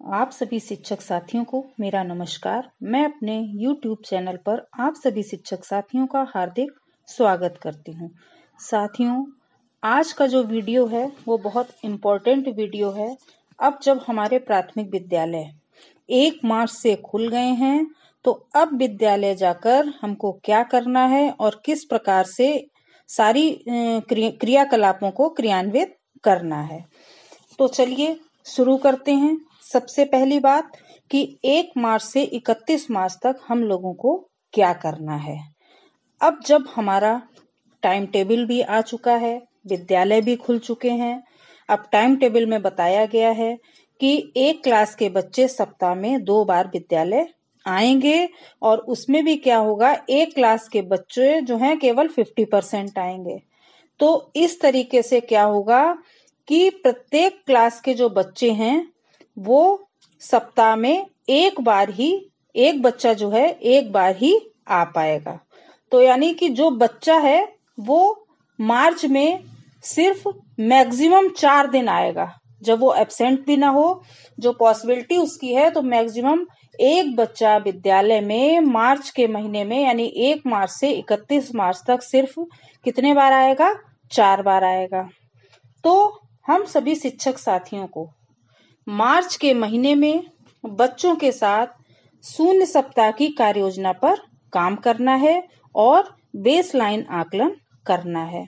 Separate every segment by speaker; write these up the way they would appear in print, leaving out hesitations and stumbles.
Speaker 1: आप सभी शिक्षक साथियों को मेरा नमस्कार। मैं अपने YouTube चैनल पर आप सभी शिक्षक साथियों का हार्दिक स्वागत करती हूँ। साथियों, आज का जो वीडियो है वो बहुत इम्पोर्टेंट वीडियो है। अब जब हमारे प्राथमिक विद्यालय 1 मार्च से खुल गए हैं, तो अब विद्यालय जाकर हमको क्या करना है और किस प्रकार से सारी क्रियाकलापों को क्रियान्वित करना है। तो चलिए शुरू करते हैं। सबसे पहली बात कि 1 मार्च से 31 मार्च तक हम लोगों को क्या करना है। अब जब हमारा टाइम टेबल भी आ चुका है, विद्यालय भी खुल चुके हैं, अब टाइम टेबल में बताया गया है कि एक क्लास के बच्चे सप्ताह में 2 बार विद्यालय आएंगे और उसमें भी क्या होगा, एक क्लास के बच्चे जो हैं केवल 50% आएंगे। तो इस तरीके से क्या होगा कि प्रत्येक क्लास के जो बच्चे हैं वो सप्ताह में एक बच्चा जो है एक बार ही आ पाएगा। तो यानी कि जो बच्चा है वो मार्च में सिर्फ मैक्सिमम 4 दिन आएगा। जब वो एब्सेंट भी ना हो, जो पॉसिबिलिटी उसकी है, तो मैक्सिमम एक बच्चा विद्यालय में मार्च के महीने में यानी 1 मार्च से 31 मार्च तक सिर्फ कितने बार आएगा? 4 बार आएगा। तो हम सभी शिक्षक साथियों को मार्च के महीने में बच्चों के साथ शून्य सप्ताह की कार्य योजना पर काम करना है और बेसलाइन आकलन करना है।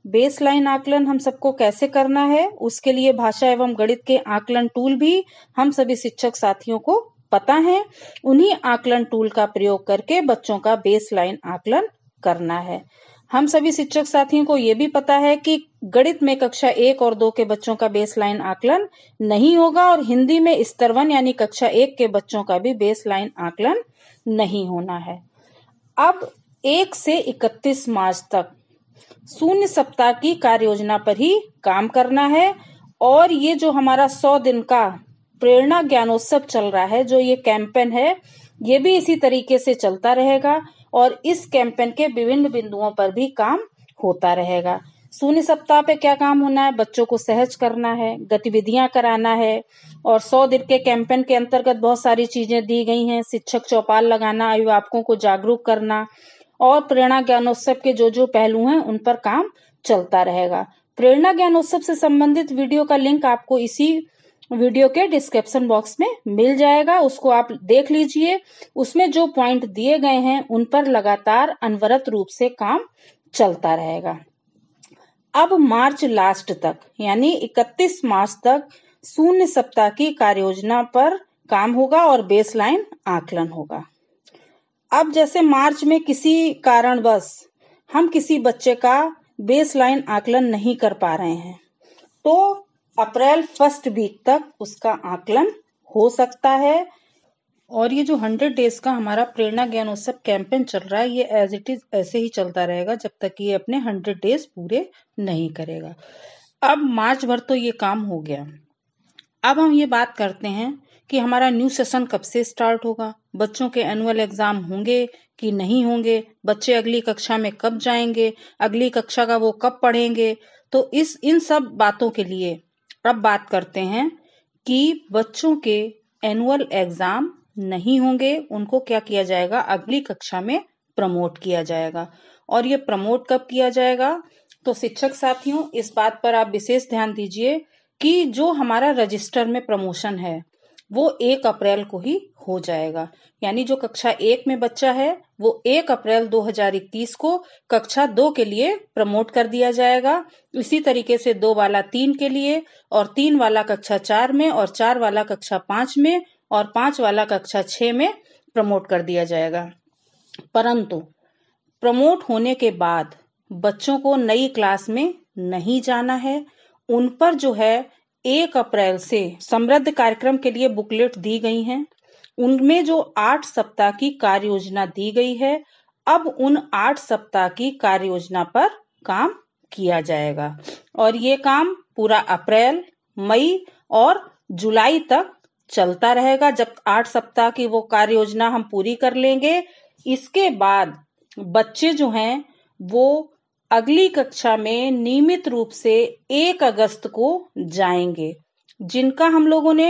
Speaker 1: बेसलाइन आकलन हम सबको कैसे करना है, उसके लिए भाषा एवं गणित के आकलन टूल भी हम सभी शिक्षक साथियों को पता है। उन्हीं आकलन टूल का प्रयोग करके बच्चों का बेसलाइन आकलन करना है। हम सभी शिक्षक साथियों को ये भी पता है कि गणित में कक्षा 1 और 2 के बच्चों का बेसलाइन आकलन नहीं होगा और हिंदी में स्तर 1 यानी कक्षा 1 के बच्चों का भी बेसलाइन आकलन नहीं होना है। अब 1 से 31 मार्च तक शून्य सप्ताह की कार्य योजना पर ही काम करना है और ये जो हमारा 100 दिन का प्रेरणा ज्ञानोत्सव चल रहा है, जो ये कैंपेन है, ये भी इसी तरीके से चलता रहेगा और इस कैंपेन के विभिन्न बिंदुओं पर भी काम होता रहेगा। शून्य सप्ताह पे क्या काम होना है? बच्चों को सहज करना है, गतिविधियां कराना है और 100 दिन के कैंपेन के अंतर्गत बहुत सारी चीजें दी गई हैं। शिक्षक चौपाल लगाना, अभिभावकों को जागरूक करना और प्रेरणा ज्ञानोत्सव के जो पहलू हैं उन पर काम चलता रहेगा। प्रेरणा ज्ञानोत्सव से संबंधित वीडियो का लिंक आपको इसी वीडियो के डिस्क्रिप्शन बॉक्स में मिल जाएगा, उसको आप देख लीजिए। उसमें जो पॉइंट दिए गए हैं उन पर लगातार अनवरत रूप से काम चलता रहेगा। अब मार्च लास्ट तक यानी 31 मार्च तक शून्य सप्ताह की कार्य योजना पर काम होगा और बेसलाइन आकलन होगा। अब जैसे मार्च में किसी कारणवश हम किसी बच्चे का बेसलाइन आकलन नहीं कर पा रहे हैं, तो अप्रैल फर्स्ट वीक तक उसका आकलन हो सकता है। और ये जो 100 डेज का हमारा प्रेरणा ज्ञानोत्सव कैंपेन चल रहा है, ये एज इट इज ऐसे ही चलता रहेगा जब तक ये अपने 100 डेज पूरे नहीं करेगा। अब मार्च भर तो ये काम हो गया। अब हम ये बात करते हैं कि हमारा न्यू सेशन कब से स्टार्ट होगा, बच्चों के एनुअल एग्जाम होंगे कि नहीं होंगे, बच्चे अगली कक्षा में कब जाएंगे, अगली कक्षा का वो कब पढ़ेंगे। तो इन सब बातों के लिए अब बात करते हैं कि बच्चों के एनुअल एग्जाम नहीं होंगे, उनको क्या किया जाएगा, अगली कक्षा में प्रमोट किया जाएगा। और ये प्रमोट कब किया जाएगा? तो शिक्षक साथियों, इस बात पर आप विशेष ध्यान दीजिए कि जो हमारा रजिस्टर में प्रमोशन है वो 1 अप्रैल को ही हो जाएगा। यानी जो कक्षा 1 में बच्चा है वो 1 अप्रैल 2021 को कक्षा 2 के लिए प्रमोट कर दिया जाएगा। इसी तरीके से 2 वाला 3 के लिए और 3 वाला कक्षा 4 में और 4 वाला कक्षा 5 में और 5 वाला कक्षा 6 में प्रमोट कर दिया जाएगा। परंतु प्रमोट होने के बाद बच्चों को नई क्लास में नहीं जाना है। उन पर जो है 1 अप्रैल से समृद्ध कार्यक्रम के लिए बुकलेट दी गई हैं। उनमें जो 8 सप्ताह की कार्य योजना दी गई है, अब उन 8 सप्ताह की कार्य योजना पर काम किया जाएगा और ये काम पूरा अप्रैल, मई और जुलाई तक चलता रहेगा। जब 8 सप्ताह की वो कार्य योजना हम पूरी कर लेंगे, इसके बाद बच्चे जो हैं वो अगली कक्षा में नियमित रूप से 1 अगस्त को जाएंगे। जिनका हम लोगों ने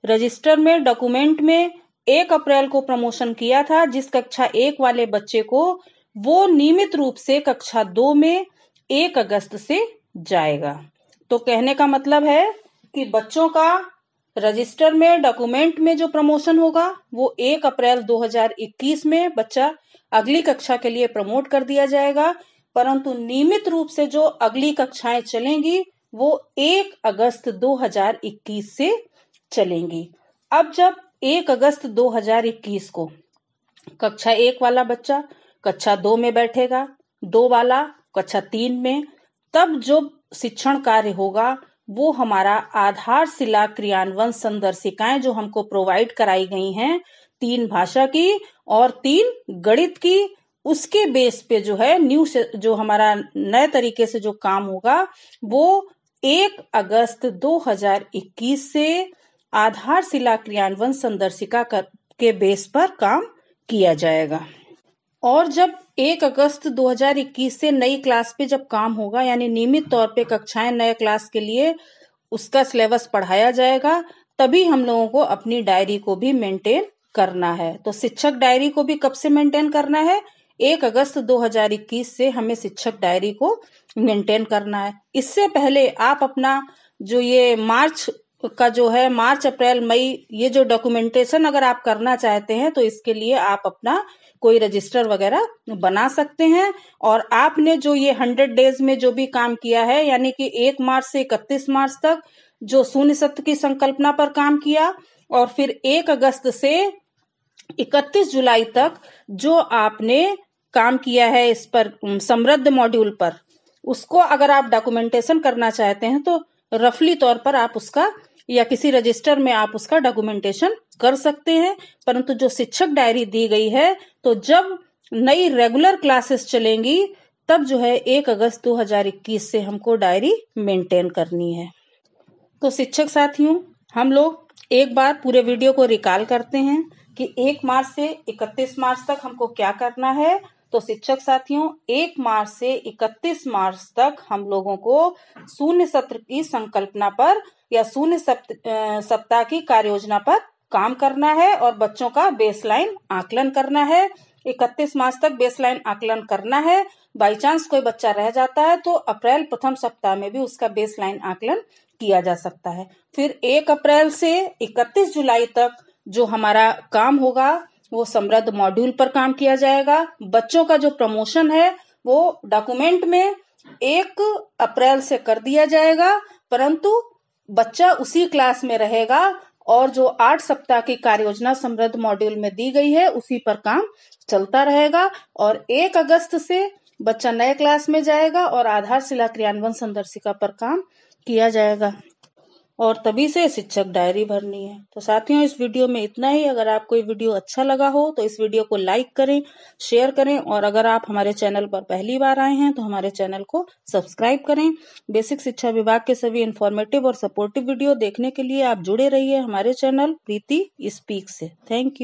Speaker 1: रजिस्टर में डॉक्यूमेंट में 1 अप्रैल को प्रमोशन किया था, जिस कक्षा 1 वाले बच्चे को वो नियमित रूप से कक्षा 2 में 1 अगस्त से जाएगा। तो कहने का मतलब है कि बच्चों का रजिस्टर में डॉक्यूमेंट में जो प्रमोशन होगा वो 1 अप्रैल 2021 में बच्चा अगली कक्षा के लिए प्रमोट कर दिया जाएगा, परंतु नियमित रूप से जो अगली कक्षाएं चलेंगी वो 1 अगस्त 2021 से चलेंगी। अब जब 1 अगस्त 2021 को कक्षा 1 वाला बच्चा कक्षा 2 में बैठेगा, 2 वाला कक्षा 3 में, तब जो शिक्षण कार्य होगा वो हमारा आधारशिला क्रियान्वयन संदर्शिकाएं जो हमको प्रोवाइड कराई गई हैं, 3 भाषा की और 3 गणित की, उसके बेस पे जो है जो हमारा नए तरीके से जो काम होगा वो 1 अगस्त 2021 से आधारशिला क्रियान्वयन संदर्शिका के बेस पर काम किया जाएगा। और जब 1 अगस्त 2021 से नई क्लास पे जब काम होगा, यानी नियमित तौर पे कक्षाएं नए क्लास के लिए उसका सिलेबस पढ़ाया जाएगा, तभी हम लोगों को अपनी डायरी को भी मेंटेन करना है। तो शिक्षक डायरी को भी कब से मेंटेन करना है? 1 अगस्त 2021 से हमें शिक्षक डायरी को मेंटेन करना है। इससे पहले आप अपना जो ये मार्च का जो है मार्च अप्रैल मई ये जो डॉक्यूमेंटेशन अगर आप करना चाहते हैं तो इसके लिए आप अपना कोई रजिस्टर वगैरह बना सकते हैं। और आपने जो ये 100 डेज में जो भी काम किया है, यानी कि 1 मार्च से 31 मार्च तक जो शून्य सत्र की संकल्पना पर काम किया, और फिर 1 अगस्त से 31 जुलाई तक जो आपने काम किया है इस पर समृद्ध मॉड्यूल पर, उसको अगर आप डॉक्यूमेंटेशन करना चाहते हैं तो रफली तौर पर आप उसका या किसी रजिस्टर में आप उसका डॉक्यूमेंटेशन कर सकते हैं। परंतु जो शिक्षक डायरी दी गई है, तो जब नई रेगुलर क्लासेस चलेंगी तब जो है 1 अगस्त 2021 से हमको डायरी मेंटेन करनी है। तो शिक्षक साथियों, हम लोग एक बार पूरे वीडियो को रिकॉल करते हैं कि 1 मार्च से 31 मार्च तक हमको क्या करना है। तो शिक्षक साथियों, 1 मार्च से 31 मार्च तक हम लोगों को शून्य सत्र की संकल्पना पर या शून्य सप्ताह की कार्य योजना पर काम करना है और बच्चों का बेसलाइन आकलन करना है। 31 मार्च तक बेसलाइन आकलन करना है। बाई चांस कोई बच्चा रह जाता है तो अप्रैल प्रथम सप्ताह में भी उसका बेसलाइन आकलन किया जा सकता है। फिर 1 अप्रैल से 31 जुलाई तक जो हमारा काम होगा वो समृद्ध मॉड्यूल पर काम किया जाएगा। बच्चों का जो प्रमोशन है वो डॉक्यूमेंट में 1 अप्रैल से कर दिया जाएगा, परंतु बच्चा उसी क्लास में रहेगा और जो 8 सप्ताह की कार्य योजना समृद्ध मॉड्यूल में दी गई है उसी पर काम चलता रहेगा। और 1 अगस्त से बच्चा नए क्लास में जाएगा और आधारशिला क्रियान्वयन संदर्शिका पर काम किया जाएगा और तभी से शिक्षक डायरी भरनी है। तो साथियों, इस वीडियो में इतना ही। अगर आपको ये वीडियो अच्छा लगा हो तो इस वीडियो को लाइक करें, शेयर करें, और अगर आप हमारे चैनल पर पहली बार आए हैं तो हमारे चैनल को सब्सक्राइब करें। बेसिक शिक्षा विभाग के सभी इन्फॉर्मेटिव और सपोर्टिव वीडियो देखने के लिए आप जुड़े रहिए हमारे चैनल प्रीति स्पीक से। Thank you.